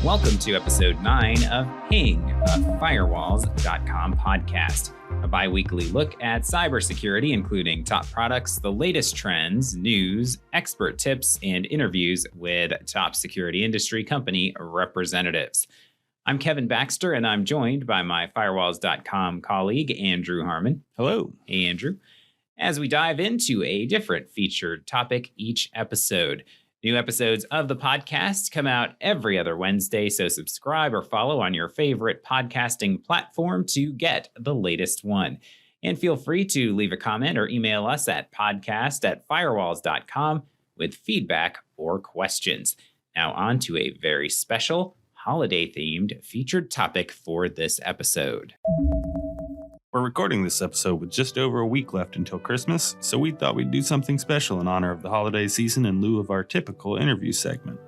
Welcome to episode 9 of Ping, a Firewalls.com podcast, a bi-weekly look at cybersecurity, including top products, the latest trends, news, expert tips, and interviews with top security industry company representatives. I'm Kevin Baxter, and I'm joined by my Firewalls.com colleague, Andrew Harmon. Hello. Hey, Andrew. As we dive into a different featured topic each episode. New episodes of the podcast come out every other Wednesday, so subscribe or follow on your favorite podcasting platform to get the latest one. And feel free to leave a comment or email us at podcast@firewalls.com with feedback or questions. Now on to a very special holiday-themed featured topic for this episode. We're recording this episode with just over a week left until Christmas, so we thought we'd do something special in honor of the holiday season in lieu of our typical interview segment.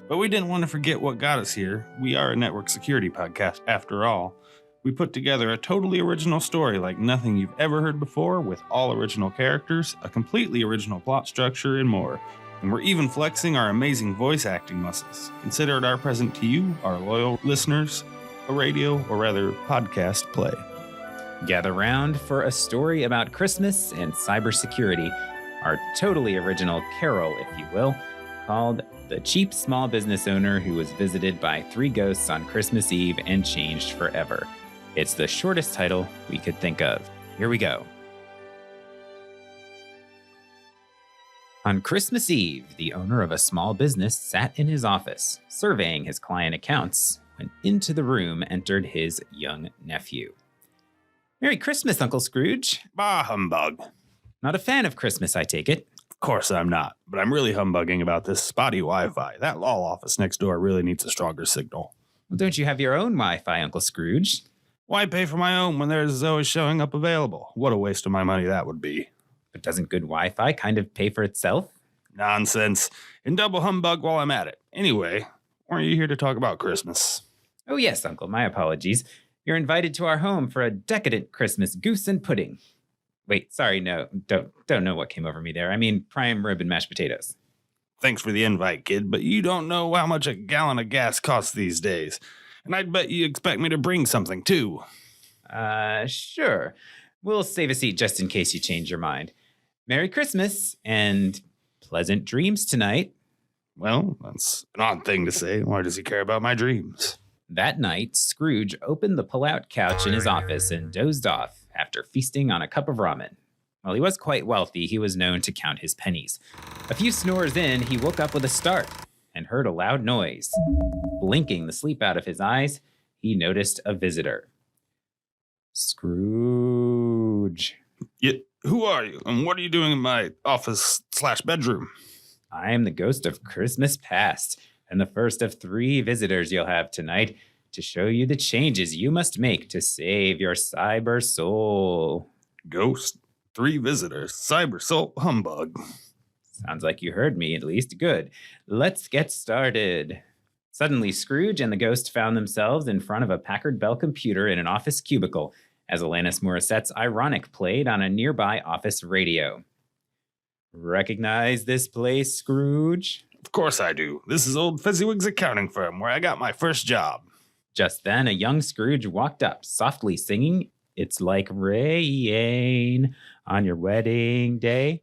But we didn't want to forget what got us here. We are a network security podcast after all. We put together a totally original story like nothing you've ever heard before, with all original characters, a completely original plot structure, and more. And we're even flexing our amazing voice acting muscles. Consider it our present to you, our loyal listeners, a radio, or rather podcast play. Gather round for a story about Christmas and cybersecurity, our totally original carol, if you will, called The Cheap Small Business Owner Who Was Visited by Three Ghosts on Christmas Eve and Changed Forever. It's the shortest title we could think of. Here we go. On Christmas Eve, the owner of a small business sat in his office, surveying his client accounts, when into the room entered his young nephew. Merry Christmas, Uncle Scrooge. Bah, humbug. Not a fan of Christmas, I take it. Of course I'm not, but I'm really humbugging about this spotty Wi-Fi. That law office next door really needs a stronger signal. Well, don't you have your own Wi-Fi, Uncle Scrooge? Why pay for my own when there's always showing up available? What a waste of my money that would be. But doesn't good Wi-Fi kind of pay for itself? Nonsense. And double humbug while I'm at it. Anyway, weren't you here to talk about Christmas? Oh yes, Uncle, my apologies. You're invited to our home for a decadent Christmas goose and pudding. Wait, sorry, no, don't know what came over me there. I mean prime rib and mashed potatoes. Thanks for the invite, kid, but you don't know how much a gallon of gas costs these days. And I'd bet you expect me to bring something, too. Sure. We'll save a seat just in case you change your mind. Merry Christmas and pleasant dreams tonight. Well, that's an odd thing to say. Why does he care about my dreams? That night, Scrooge opened the pull-out couch in his office and dozed off after feasting on a cup of ramen. While he was quite wealthy, he was known to count his pennies. A few snores in, he woke up with a start and heard a loud noise. Blinking the sleep out of his eyes, he noticed a visitor. Scrooge. Who are you, and what are you doing in my office/bedroom? I am the ghost of Christmas past, and the first of 3 visitors you'll have tonight to show you the changes you must make to save your cyber soul. Ghost, 3 visitors, cyber soul, humbug. Sounds like you heard me, at least. Good. Let's get started. Suddenly, Scrooge and the ghost found themselves in front of a Packard Bell computer in an office cubicle as Alanis Morissette's Ironic played on a nearby office radio. Recognize this place, Scrooge? Of course I do. This is old Fezziwig's accounting firm where I got my first job. Just then, a young Scrooge walked up, softly singing, "It's like rain on your wedding day,"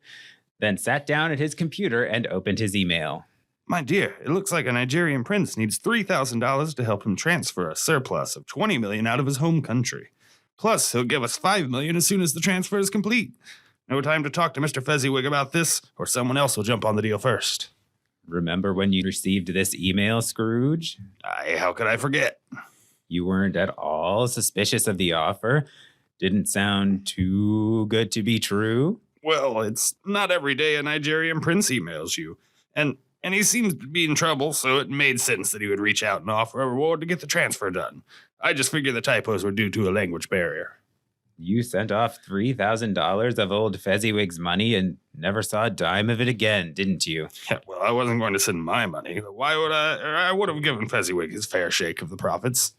then sat down at his computer and opened his email. My dear, it looks like a Nigerian prince needs $3,000 to help him transfer a surplus of $20 million out of his home country. Plus, he'll give us $5 million as soon as the transfer is complete. No time to talk to Mr. Fezziwig about this, or someone else will jump on the deal first. Remember when you received this email, Scrooge? How could I forget? You weren't at all suspicious of the offer? Didn't sound too good to be true? Well, it's not every day a Nigerian prince emails you. And he seems to be in trouble, so it made sense that he would reach out and offer a reward to get the transfer done. I just figured the typos were due to a language barrier. You sent off $3,000 of old Fezziwig's money and never saw a dime of it again, didn't you? Yeah, well, I wasn't going to send my money. Why would I would have given Fezziwig his fair shake of the profits.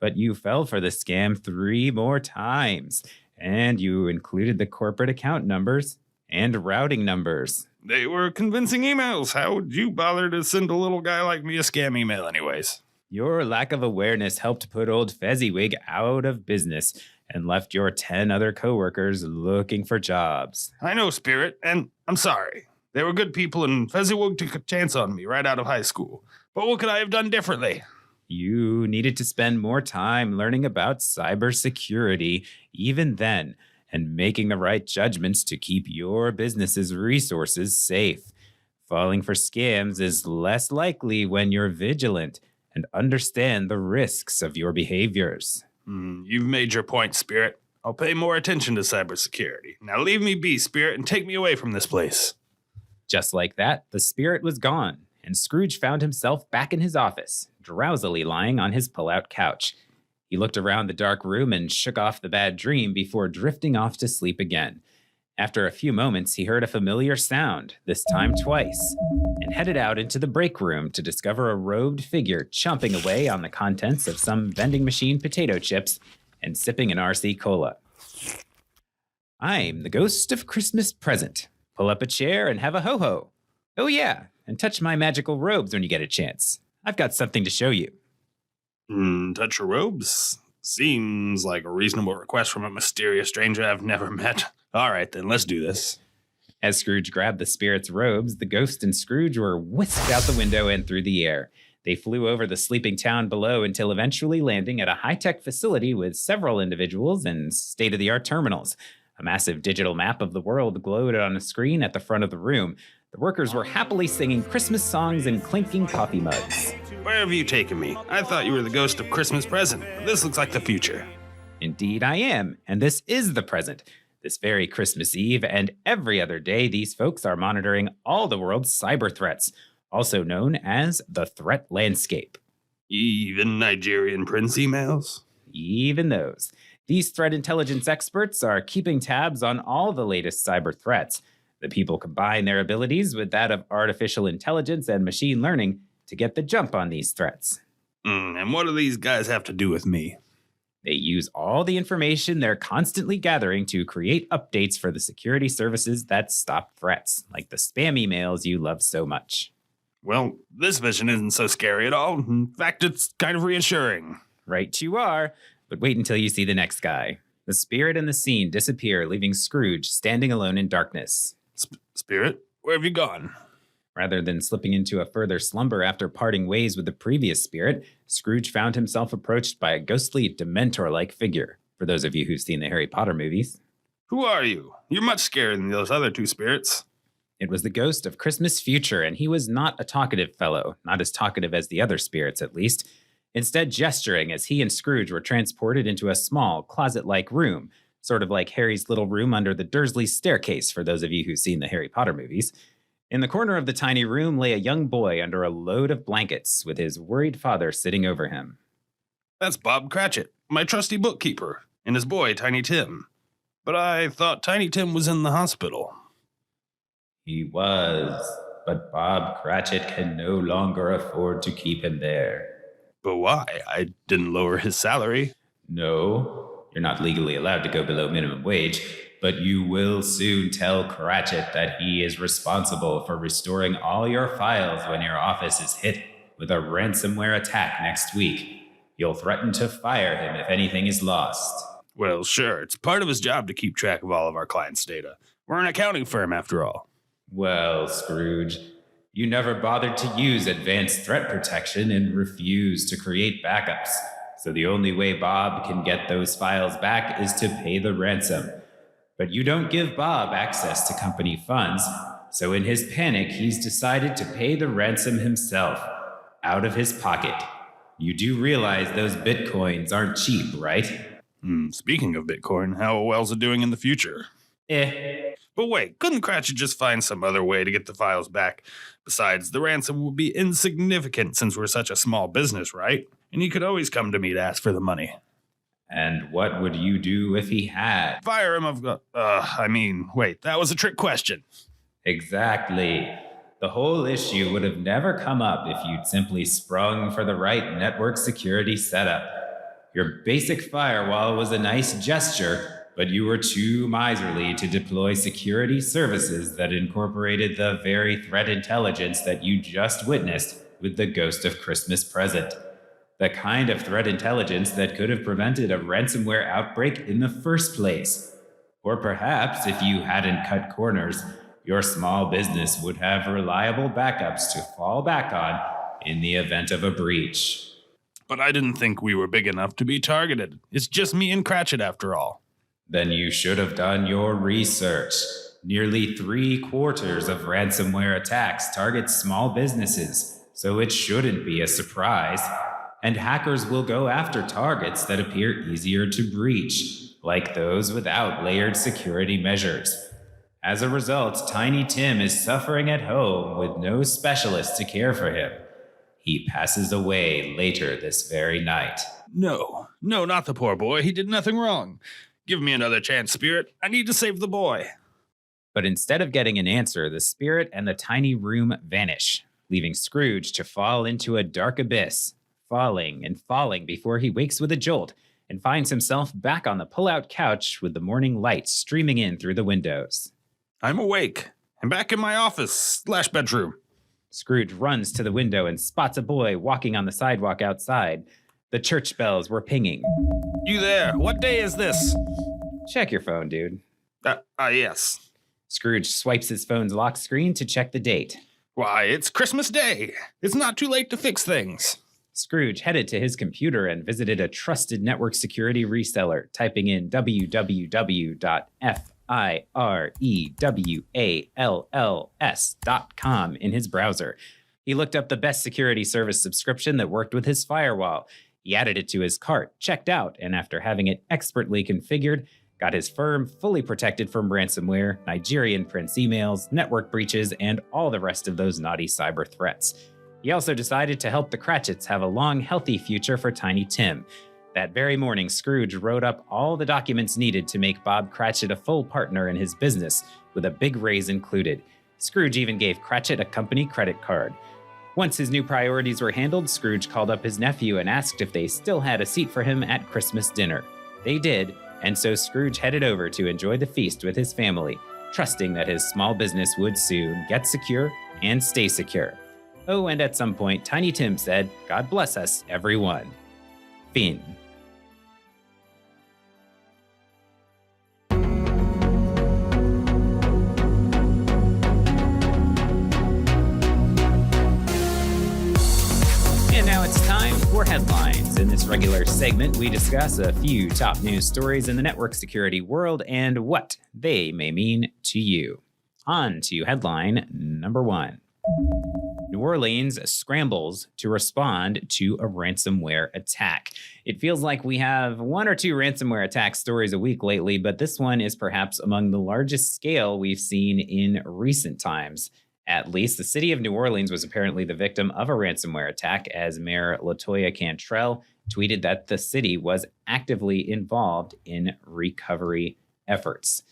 But you fell for the scam 3 more times, and you included the corporate account numbers and routing numbers. They were convincing emails. How would you bother to send a little guy like me a scam email anyways? Your lack of awareness helped put old Fezziwig out of business and left your 10 other coworkers looking for jobs. I know, Spirit, and I'm sorry. They were good people, and Fezziwig took a chance on me right out of high school. But what could I have done differently? You needed to spend more time learning about cybersecurity even then and making the right judgments to keep your business's resources safe. Falling for scams is less likely when you're vigilant and understand the risks of your behaviors. You've made your point, Spirit. I'll pay more attention to cybersecurity. Now leave me be, Spirit, and take me away from this place. Just like that, the spirit was gone, and Scrooge found himself back in his office, drowsily lying on his pull-out couch. He looked around the dark room and shook off the bad dream before drifting off to sleep again. After a few moments, he heard a familiar sound, this time twice, and headed out into the break room to discover a robed figure chomping away on the contents of some vending machine potato chips and sipping an RC Cola. I'm the ghost of Christmas present. Pull up a chair and have a ho-ho. Oh yeah, and touch my magical robes when you get a chance. I've got something to show you. Touch your robes? Seems like a reasonable request from a mysterious stranger I've never met. All right, then, let's do this. As Scrooge grabbed the spirit's robes, the ghost and Scrooge were whisked out the window and through the air. They flew over the sleeping town below until eventually landing at a high-tech facility with several individuals and state-of-the-art terminals. A massive digital map of the world glowed on a screen at the front of the room. The workers were happily singing Christmas songs and clinking coffee mugs. Where have you taken me? I thought you were the ghost of Christmas present, but this looks like the future. Indeed I am, and this is the present. This very Christmas Eve and every other day, these folks are monitoring all the world's cyber threats, also known as the threat landscape. Even Nigerian prince emails? Even those. These threat intelligence experts are keeping tabs on all the latest cyber threats. The people combine their abilities with that of artificial intelligence and machine learning to get the jump on these threats. And what do these guys have to do with me? They use all the information they're constantly gathering to create updates for the security services that stop threats, like the spam emails you love so much. Well, this vision isn't so scary at all. In fact, it's kind of reassuring. Right you are, but wait until you see the next guy. The spirit and the scene disappear, leaving Scrooge standing alone in darkness. Spirit, where have you gone? Rather than slipping into a further slumber after parting ways with the previous spirit, Scrooge found himself approached by a ghostly, Dementor-like figure, for those of you who've seen the Harry Potter movies. Who are you? You're much scarier than those other two spirits. It was the ghost of Christmas future, and he was not a talkative fellow, not as talkative as the other spirits at least, instead gesturing as he and Scrooge were transported into a small, closet-like room, sort of like Harry's little room under the Dursley staircase, for those of you who've seen the Harry Potter movies. In the corner of the tiny room lay a young boy under a load of blankets, with his worried father sitting over him. That's Bob Cratchit, my trusty bookkeeper, and his boy, Tiny Tim. But I thought Tiny Tim was in the hospital. He was, but Bob Cratchit can no longer afford to keep him there. But why? I didn't lower his salary. No, you're not legally allowed to go below minimum wage, but you will soon tell Cratchit that he is responsible for restoring all your files when your office is hit with a ransomware attack next week. You'll threaten to fire him if anything is lost. Well, sure, it's part of his job to keep track of all of our clients' data. We're an accounting firm, after all. Well, Scrooge, you never bothered to use advanced threat protection and refused to create backups. So the only way Bob can get those files back is to pay the ransom. But you don't give Bob access to company funds, so in his panic, he's decided to pay the ransom himself, out of his pocket. You do realize those bitcoins aren't cheap, right? Speaking of Bitcoin, how well's it doing in the future? But wait, couldn't Cratchit just find some other way to get the files back? Besides, the ransom would be insignificant since we're such a small business, right? And he could always come to me to ask for the money. And what would you do if he had? Fire him, wait, that was a trick question. Exactly. The whole issue would have never come up if you'd simply sprung for the right network security setup. Your basic firewall was a nice gesture, but you were too miserly to deploy security services that incorporated the very threat intelligence that you just witnessed with the Ghost of Christmas Present. The kind of threat intelligence that could have prevented a ransomware outbreak in the first place. Or perhaps, if you hadn't cut corners, your small business would have reliable backups to fall back on in the event of a breach. But I didn't think we were big enough to be targeted. It's just me and Cratchit after all. Then you should have done your research. Nearly 3/4 of ransomware attacks target small businesses, so it shouldn't be a surprise. And hackers will go after targets that appear easier to breach, like those without layered security measures. As a result, Tiny Tim is suffering at home with no specialist to care for him. He passes away later this very night. No, not the poor boy. He did nothing wrong. Give me another chance, Spirit. I need to save the boy. But instead of getting an answer, the spirit and the tiny room vanish, leaving Scrooge to fall into a dark abyss, falling and falling before he wakes with a jolt and finds himself back on the pull-out couch with the morning light streaming in through the windows. I'm awake. I'm back in my office/bedroom. Scrooge runs to the window and spots a boy walking on the sidewalk outside. The church bells were pinging. You there? What day is this? Check your phone, dude. Yes. Scrooge swipes his phone's lock screen to check the date. Why, it's Christmas Day. It's not too late to fix things. Scrooge headed to his computer and visited a trusted network security reseller, typing in www.firewalls.com in his browser. He looked up the best security service subscription that worked with his firewall. He added it to his cart, checked out, and after having it expertly configured, got his firm fully protected from ransomware, Nigerian prince emails, network breaches, and all the rest of those naughty cyber threats. He also decided to help the Cratchits have a long, healthy future for Tiny Tim. That very morning, Scrooge wrote up all the documents needed to make Bob Cratchit a full partner in his business, with a big raise included. Scrooge even gave Cratchit a company credit card. Once his new priorities were handled, Scrooge called up his nephew and asked if they still had a seat for him at Christmas dinner. They did, and so Scrooge headed over to enjoy the feast with his family, trusting that his small business would soon get secure and stay secure. Oh, and at some point, Tiny Tim said, "God bless us, everyone." Fin. And now it's time for headlines. In this regular segment, we discuss a few top news stories in the network security world and what they may mean to you. On to headline number 1. New Orleans scrambles to respond to a ransomware attack. It feels like we have 1 or 2 ransomware attack stories a week lately, but this one is perhaps among the largest scale we've seen in recent times. At least, the city of New Orleans was apparently the victim of a ransomware attack, as Mayor LaToya Cantrell tweeted that the city was actively involved in recovery efforts.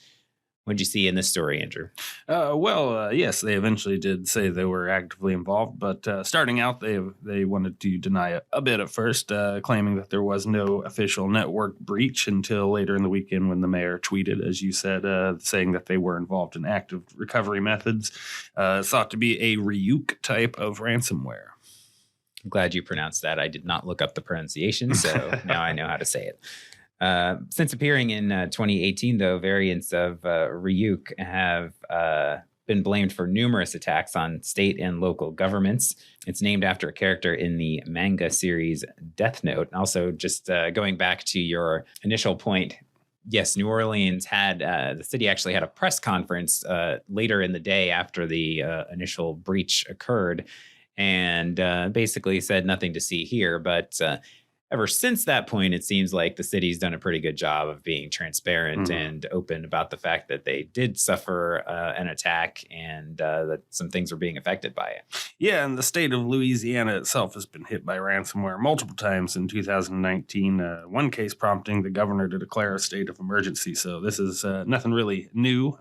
What'd you see in this story, Andrew? Yes, they eventually did say they were actively involved, but starting out, they wanted to deny it a bit at first, claiming that there was no official network breach until later in the weekend when the mayor tweeted, as you said, saying that they were involved in active recovery methods, thought to be a Ryuk type of ransomware. I'm glad you pronounced that. I did not look up the pronunciation, so now I know how to say it. Since appearing in 2018, though, variants of Ryuk have been blamed for numerous attacks on state and local governments. It's named after a character in the manga series Death Note. And also, just going back to your initial point, yes, New Orleans had, the city actually had a press conference later in the day after the initial breach occurred, and basically said nothing to see here, but ever since that point, it seems like the city's done a pretty good job of being transparent and open about the fact that they did suffer an attack and that some things were being affected by it. Yeah, and the state of Louisiana itself has been hit by ransomware multiple times in 2019, one case prompting the governor to declare a state of emergency. So this is nothing really new,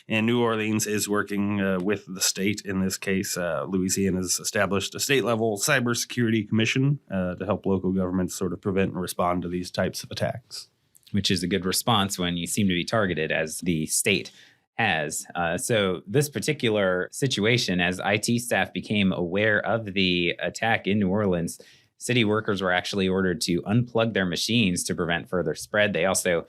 and New Orleans is working with the state in this case. Louisiana has established a state-level cybersecurity commission to help local governments sort of prevent and respond to these types of attacks. Which is a good response when you seem to be targeted, as the state has. So this particular situation, as IT staff became aware of the attack in New Orleans, City workers were actually ordered to unplug their machines to prevent further spread. They also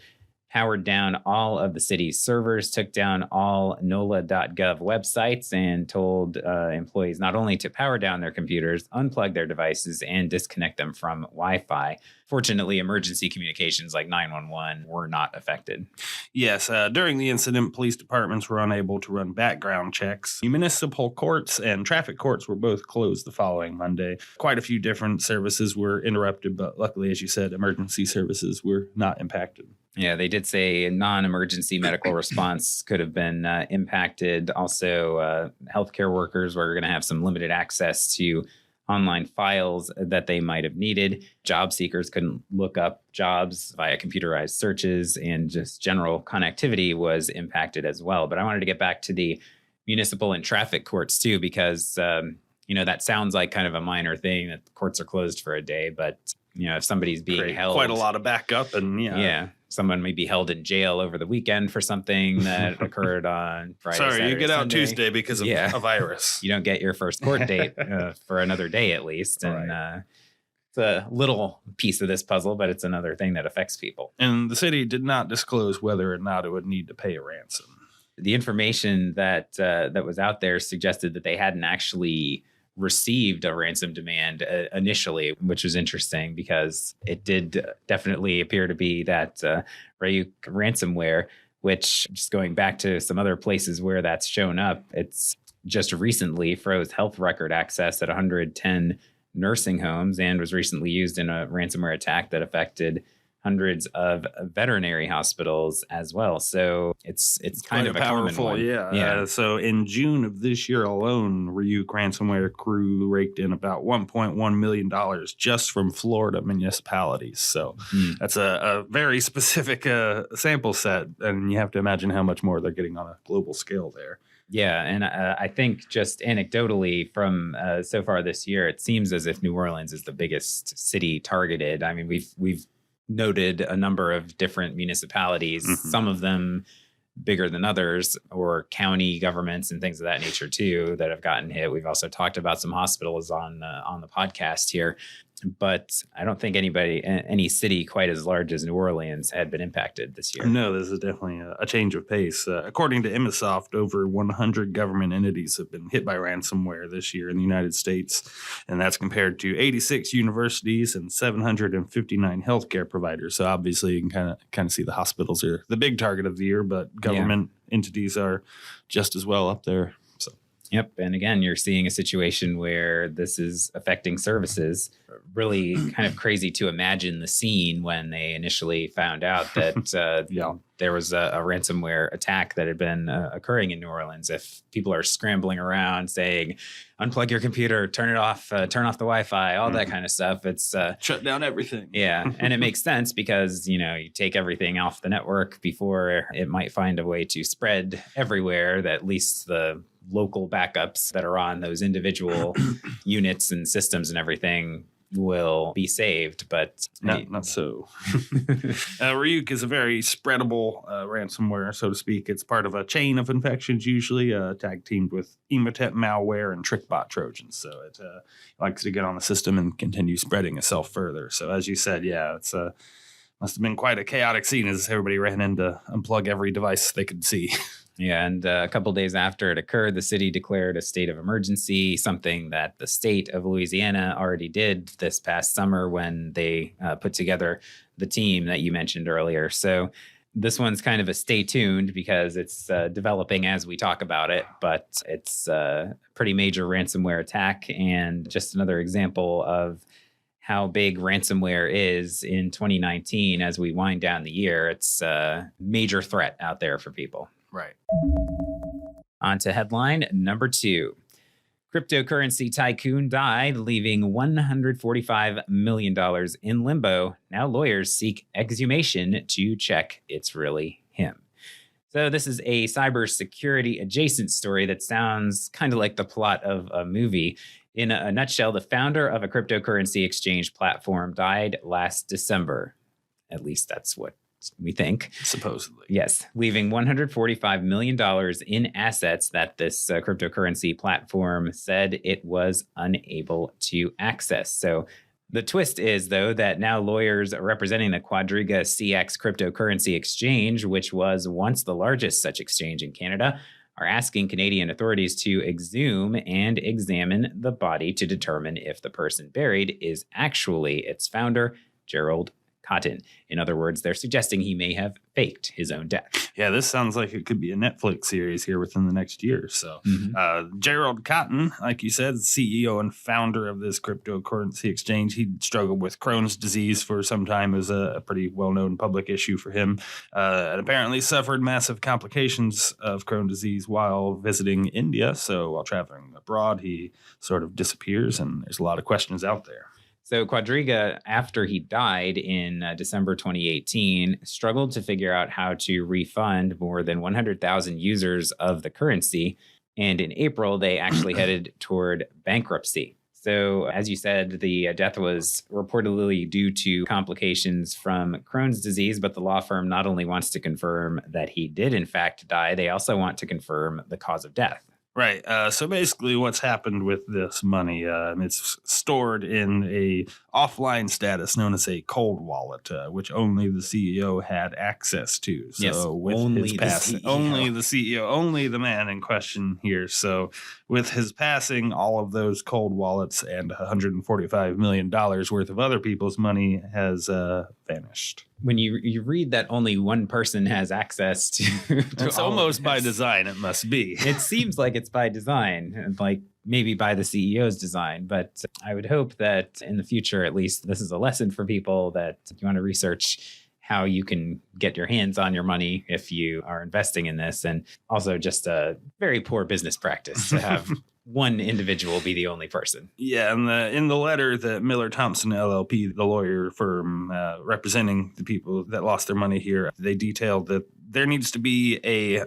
powered down all of the city's servers, took down all NOLA.gov websites, and told employees not only to power down their computers, unplug their devices, and disconnect them from Wi-Fi. Fortunately, emergency communications like 911 were not affected. Yes, during the incident, police departments were unable to run background checks. Municipal courts and traffic courts were both closed the following Monday. Quite a few different services were interrupted, but luckily, as you said, emergency services were not impacted. Yeah, they did say non-emergency medical response could have been impacted. Also, healthcare workers were going to have some limited access to online files that they might have needed. Job seekers couldn't look up jobs via computerized searches, and just general connectivity was impacted as well. But I wanted to get back to the municipal and traffic courts too, because that sounds like kind of a minor thing that the courts are closed for a day, but if somebody's being held, quite a lot of backup, and someone may be held in jail over the weekend for something that occurred on Friday. Sorry, Saturday, you get out Sunday. Tuesday because of a virus. You don't get your first court date for another day at least. And it's a little piece of this puzzle, but it's another thing that affects people. And the city did not disclose whether or not it would need to pay a ransom. The information that was out there suggested that they hadn't actually received a ransom demand initially, which was interesting because it did definitely appear to be that Ryuk ransomware, which, just going back to some other places where that's shown up, it's just recently froze health record access at 110 nursing homes and was recently used in a ransomware attack that affected hundreds of veterinary hospitals as well. So it's kind of a powerful common one. Yeah. So in June of this year alone, Ryuk ransomware crew raked in about $1.1 million just from Florida municipalities. So that's a very specific sample set, and you have to imagine how much more they're getting on a global scale there. Yeah, and I think just anecdotally from so far this year, it seems as if New Orleans is the biggest city targeted. I mean, we've noted a number of different municipalities, some of them bigger than others, or county governments and things of that nature too, that have gotten hit. We've also talked about some hospitals on the podcast here, but I don't think any city quite as large as New Orleans had been impacted this year. No, this is definitely a change of pace. According to Imisoft, over 100 government entities have been hit by ransomware this year in the United States, and that's compared to 86 universities and 759 healthcare providers. So obviously, you can kind of see the hospitals are the big target of the year, but government entities are just as well up there. So. Yep. And again, you're seeing a situation where this is affecting services. Really kind of crazy to imagine the scene when they initially found out that there was a ransomware attack that had been occurring in New Orleans. If people are scrambling around saying, unplug your computer, turn it off, turn off the Wi-Fi, all that kind of stuff. It's shut down everything. Yeah. And it makes sense because, you take everything off the network before it might find a way to spread everywhere, that at least the local backups that are on those individual units and systems and everything will be saved, but not so. Ryuk is a very spreadable ransomware, so to speak. It's part of a chain of infections, usually tag teamed with Emotet malware and TrickBot Trojans. So it likes to get on the system and continue spreading itself further. So as you said, it's must have been quite a chaotic scene as everybody ran in to unplug every device they could see. Yeah, and a couple of days after it occurred, the city declared a state of emergency, something that the state of Louisiana already did this past summer when they put together the team that you mentioned earlier. So this one's kind of a stay tuned because it's developing as we talk about it, but it's a pretty major ransomware attack and just another example of how big ransomware is in 2019 as we wind down the year. It's a major threat out there for people. Right. On to headline number 2. Cryptocurrency tycoon died, leaving $145 million in limbo. Now lawyers seek exhumation to check it's really him. So this is a cybersecurity adjacent story that sounds kind of like the plot of a movie. In a nutshell, the founder of a cryptocurrency exchange platform died last December. At least that's what we think. Supposedly. Yes, leaving $145 million in assets that this cryptocurrency platform said it was unable to access. So The twist is, though, that now lawyers representing the Quadriga CX cryptocurrency exchange, which was once the largest such exchange in Canada, are asking Canadian authorities to exhume and examine the body to determine if the person buried is actually its founder, Gerald Cotton. In other words, they're suggesting he may have faked his own death. Yeah, this sounds like it could be a Netflix series here within the next year. So, Gerald Cotton, like you said, CEO and founder of this cryptocurrency exchange, he struggled with Crohn's disease for some time. It was a pretty well-known public issue for him, and apparently suffered massive complications of Crohn's disease while visiting India. So, while traveling abroad, he sort of disappears, and there's a lot of questions out there. So Quadriga, after he died in December 2018, struggled to figure out how to refund more than 100,000 users of the currency. And in April, they actually headed toward bankruptcy. So as you said, the death was reportedly due to complications from Crohn's disease, but the law firm not only wants to confirm that he did in fact die, they also want to confirm the cause of death. Right. So basically what's happened with this money, it's stored in a offline status known as a cold wallet, which only the CEO had access to. So yes, with only his passing, only the CEO, only the man in question here. So with his passing, all of those cold wallets and $145 million worth of other people's money has vanished. When you read that only one person has access to it's almost by design, it must be. It seems like it's by design, like maybe by the CEO's design. But I would hope that in the future, at least, this is a lesson for people that you want to research how you can get your hands on your money if you are investing in this. And also just a very poor business practice to have one individual be the only person. Yeah, and in the letter that Miller Thompson LLP, the lawyer firm representing the people that lost their money here, they detailed that there needs to be a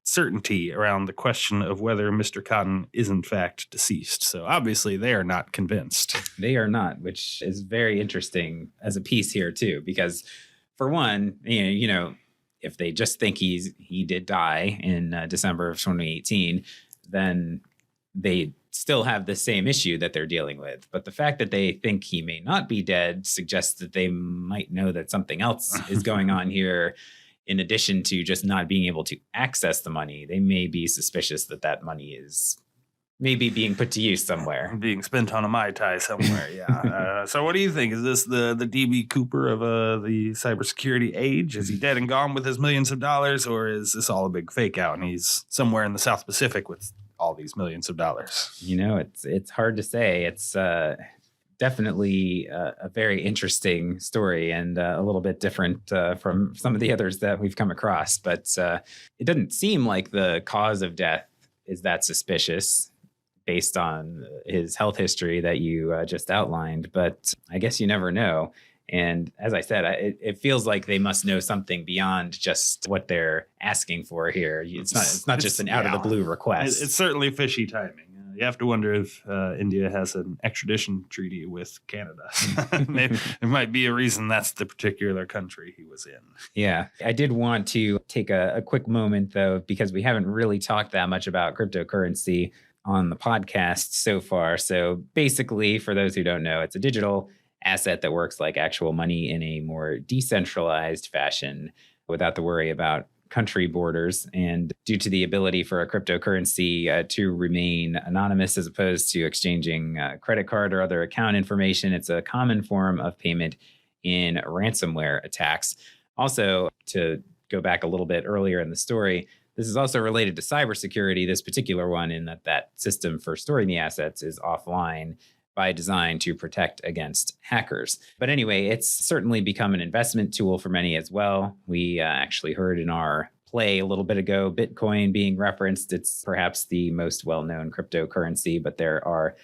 certainty around the question of whether Mr. Cotton is in fact deceased. So obviously they are not convinced. They are not, which is very interesting as a piece here too, because for one, you know, if they just think he did die in December of 2018, then they still have the same issue that they're dealing with. But the fact that they think he may not be dead suggests that they might know that something else is going on here. In addition to just not being able to access the money, they may be suspicious that that money is maybe being put to use somewhere. Being spent on a Mai Tai somewhere, yeah. So what do you think? Is this the DB Cooper of the cybersecurity age? Is he dead and gone with his millions of dollars, or is this all a big fake out and he's somewhere in the South Pacific with all these millions of dollars? You know, it's hard to say. It's definitely a very interesting story and a little bit different from some of the others that we've come across. But it doesn't seem like the cause of death is that suspicious based on his health history that you just outlined. But I guess you never know. And as I said, it feels like they must know something beyond just what they're asking for here. It's not just an out of the blue request. It's certainly fishy timing. You have to wonder if India has an extradition treaty with Canada. Maybe it might be a reason that's the particular country he was in. Yeah. I did want to take a quick moment, though, because we haven't really talked that much about cryptocurrency on the podcast so far. So basically, for those who don't know, it's a digital asset that works like actual money in a more decentralized fashion without the worry about country borders. And due to the ability for a cryptocurrency to remain anonymous as opposed to exchanging credit card or other account information, it's a common form of payment in ransomware attacks. Also, to go back a little bit earlier in the story, this is also related to cybersecurity, this particular one, in that system for storing the assets is offline by design to protect against hackers. But anyway, it's certainly become an investment tool for many as well. We actually heard in our play a little bit ago, Bitcoin being referenced. It's perhaps the most well-known cryptocurrency, but there are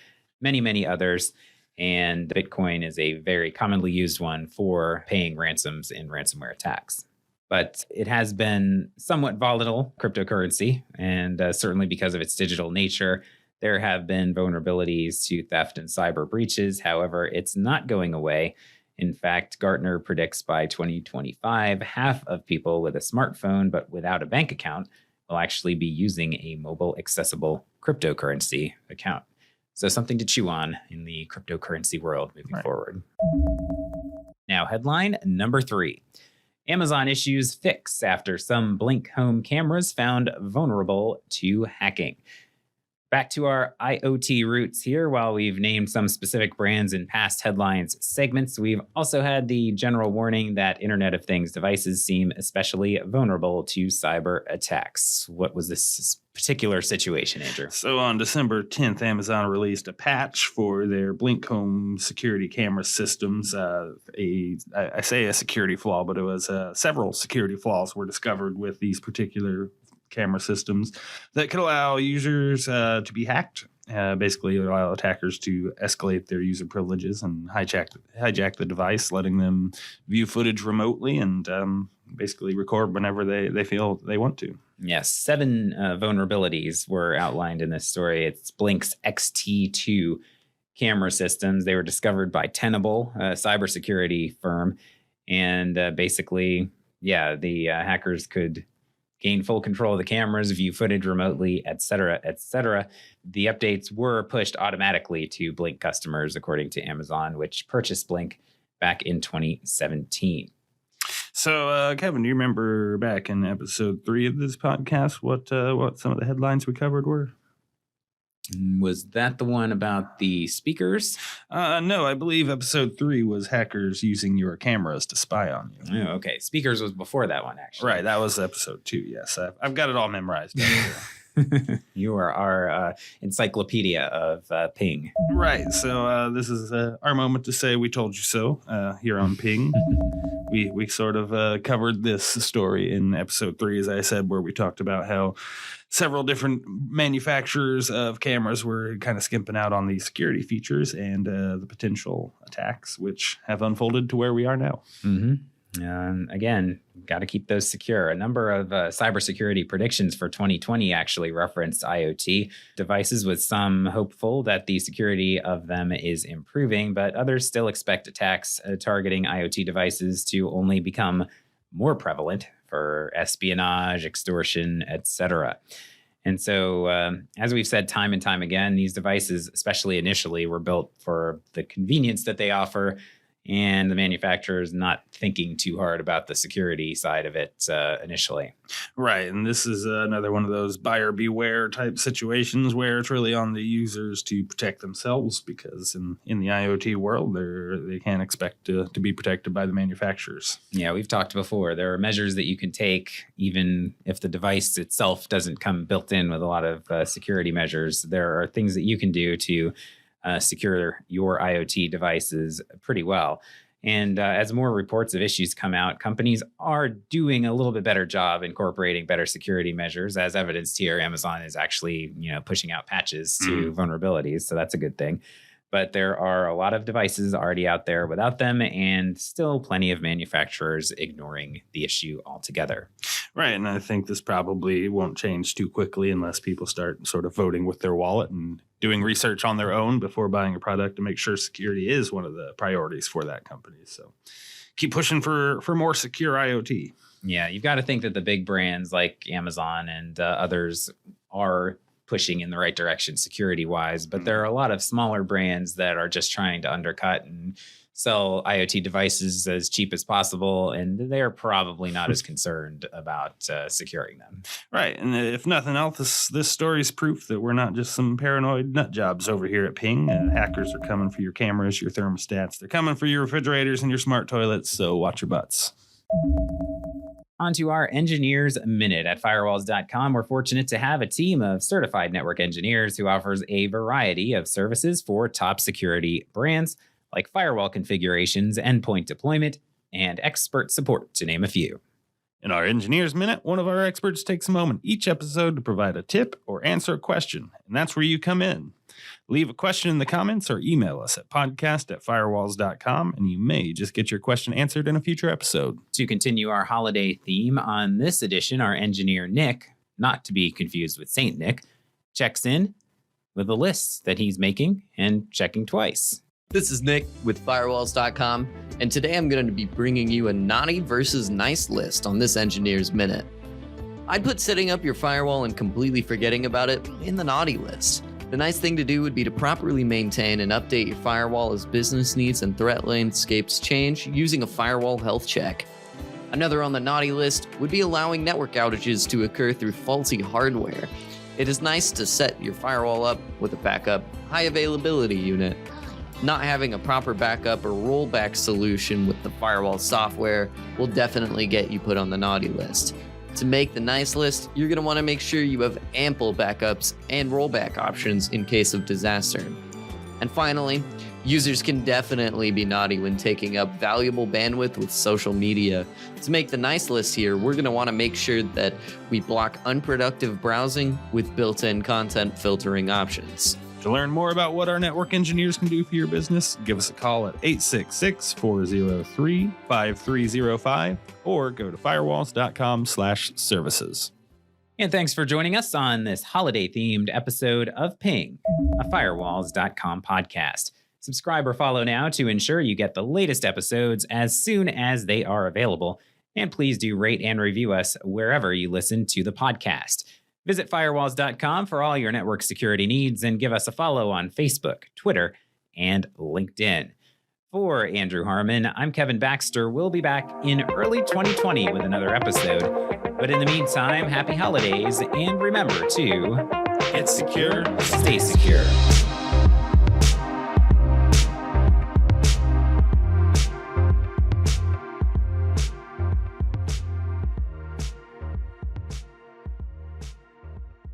many, many others. And Bitcoin is a very commonly used one for paying ransoms in ransomware attacks. But it has been somewhat volatile cryptocurrency, and certainly because of its digital nature, there have been vulnerabilities to theft and cyber breaches. However, it's not going away. In fact, Gartner predicts by 2025, half of people with a smartphone but without a bank account will actually be using a mobile accessible cryptocurrency account. So something to chew on in the cryptocurrency world moving forward. Now, headline number 3. Amazon issues fix after some Blink home cameras found vulnerable to hacking. Back to our IoT roots here. While we've named some specific brands in past headlines segments, we've also had the general warning that Internet of Things devices seem especially vulnerable to cyber attacks. What was this particular situation, Andrew? So on December 10th, Amazon released a patch for their Blink home security camera systems. I say a security flaw, but it was several security flaws were discovered with these particular camera systems that could allow users to be hacked. Basically, allow attackers to escalate their user privileges and hijack the device, letting them view footage remotely and basically record whenever they feel they want to. Yes, 7 vulnerabilities were outlined in this story. It's Blink's XT2 camera systems. They were discovered by Tenable, a cybersecurity firm. And basically, the hackers could gain full control of the cameras, view footage remotely, et cetera, et cetera. The updates were pushed automatically to Blink customers, according to Amazon, which purchased Blink back in 2017. So, Kevin, do you remember back in episode 3 of this podcast what some of the headlines we covered were? Was that the one about the speakers? No, I believe episode 3 was hackers using your cameras to spy on you. Oh, okay. Speakers was before that one, actually. Right, that was episode 2, yes. I've got it all memorized. You are our encyclopedia of Ping. Right, so this is our moment to say we told you so here on Ping. We sort of covered this story in episode 3, as I said, where we talked about how several different manufacturers of cameras were kind of skimping out on these security features and the potential attacks, which have unfolded to where we are now. Mm-hmm. Again, got to keep those secure. A number of cybersecurity predictions for 2020 actually referenced IoT devices, with some hopeful that the security of them is improving, but others still expect attacks targeting IoT devices to only become more prevalent for espionage, extortion, etc. And so, as we've said time and time again, these devices, especially initially, were built for the convenience that they offer, and the manufacturers not thinking too hard about the security side of it initially. Right, and this is another one of those buyer beware type situations where it's really on the users to protect themselves, because in the IoT world, they can't expect to be protected by the manufacturers. Yeah, we've talked before. There are measures that you can take, even if the device itself doesn't come built in with a lot of security measures. There are things that you can do to secure your IoT devices pretty well. And as more reports of issues come out, companies are doing a little bit better job incorporating better security measures. As evidenced here, Amazon is actually, pushing out patches to vulnerabilities. So that's a good thing. But there are a lot of devices already out there without them, and still plenty of manufacturers ignoring the issue altogether. Right, and I think this probably won't change too quickly unless people start sort of voting with their wallet and doing research on their own before buying a product to make sure security is one of the priorities for that company. So keep pushing for more secure IoT. Yeah, you've got to think that the big brands like Amazon and others are pushing in the right direction security-wise, but there are a lot of smaller brands that are just trying to undercut and sell IoT devices as cheap as possible, and they're probably not as concerned about securing them. Right, and if nothing else, this story is proof that we're not just some paranoid nut jobs over here at Ping. Hackers are coming for your cameras, your thermostats. They're coming for your refrigerators and your smart toilets, so watch your butts. On to our Engineers Minute. At Firewalls.com, we're fortunate to have a team of certified network engineers who offers a variety of services for top security brands, like firewall configurations, endpoint deployment, and expert support, to name a few. In our Engineers Minute, one of our experts takes a moment each episode to provide a tip or answer a question, and that's where you come in. Leave a question in the comments or email us at podcast@firewalls.com, and you may just get your question answered in a future episode. To continue our holiday theme, on this edition, our engineer Nick, not to be confused with Saint Nick, checks in with a list that he's making and checking twice. This is Nick with Firewalls.com, and today I'm going to be bringing you a naughty versus nice list on this Engineer's Minute. I'd put setting up your firewall and completely forgetting about it in the naughty list. The nice thing to do would be to properly maintain and update your firewall as business needs and threat landscapes change using a firewall health check. Another on the naughty list would be allowing network outages to occur through faulty hardware. It is nice to set your firewall up with a backup, high availability unit. Not having a proper backup or rollback solution with the firewall software will definitely get you put on the naughty list. To make the nice list, you're going to want to make sure you have ample backups and rollback options in case of disaster. And finally, users can definitely be naughty when taking up valuable bandwidth with social media. To make the nice list here, we're going to want to make sure that we block unproductive browsing with built-in content filtering options. To learn more about what our network engineers can do for your business, give us a call at 866-403-5305 or go to firewalls.com/services. And thanks for joining us on this holiday-themed episode of Ping, a Firewalls.com podcast. Subscribe or follow now to ensure you get the latest episodes as soon as they are available. And please do rate and review us wherever you listen to the podcast. Visit Firewalls.com for all your network security needs and give us a follow on Facebook, Twitter, and LinkedIn. For Andrew Harmon, I'm Kevin Baxter. We'll be back in early 2020 with another episode. But in the meantime, happy holidays, and remember to Get secure, stay secure.